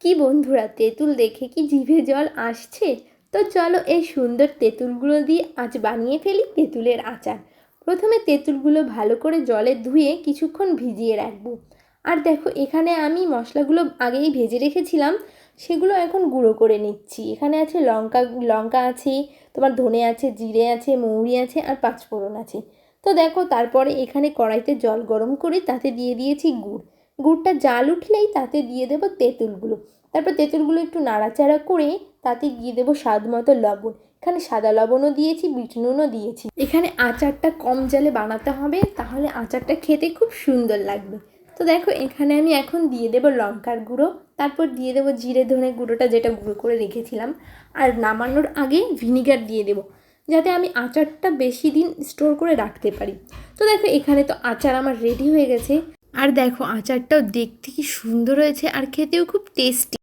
কি বন্ধুরা, তেঁতুল দেখে কি জিভে জল আসছে? তো চলো এই সুন্দর তেঁতুলগুলো দিয়ে আজ বানিয়ে ফেলি তেঁতুলের আচার। প্রথমে তেঁতুলগুলো ভালো করে জলে ধুয়ে কিছুক্ষণ ভিজিয়ে রাখবো। আর দেখো, এখানে আমি মশলাগুলো আগেই ভেজে রেখেছিলাম, সেগুলো এখন গুঁড়ো করে নিচ্ছি। এখানে আছে লঙ্কা লঙ্কা আছে, তোমার ধনে আছে, জিরে আছে, মৌরি আছে, আর পাঁচফোড়ন আছে। তো দেখো, তারপরে এখানে কড়াইতে জল গরম করে তাতে দিয়ে দিয়েছি গুড়। গুড়টা জাল উঠলেই তাতে দিয়ে দেবো তেঁতুলগুলো। তারপর তেঁতুলগুলো একটু নাড়াচাড়া করে তাতে দিয়ে দেবো স্বাদ মতো লবণ। এখানে সাদা লবণও দিয়েছি, বিট নুনও দিয়েছি। এখানে আচারটা কম জালে বানাতে হবে, তাহলে আচারটা খেতে খুব সুন্দর লাগবে। তো দেখো, এখানে আমি এখন দিয়ে দেবো লঙ্কার গুঁড়ো, তারপর দিয়ে দেবো জিরে ধনে গুঁড়োটা, যেটা গুঁড়ো করে রেখেছিলাম। আর নামানোর আগে ভিনিগার দিয়ে দেবো, যাতে আমি আচারটা বেশি দিন স্টোর করে রাখতে পারি। তো দেখো, এখানে তো আচার আমার রেডি হয়ে গেছে। আর দেখো, আচারটাও দেখতে কি সুন্দর হয়েছে, আর খেতেও খুব টেস্টি।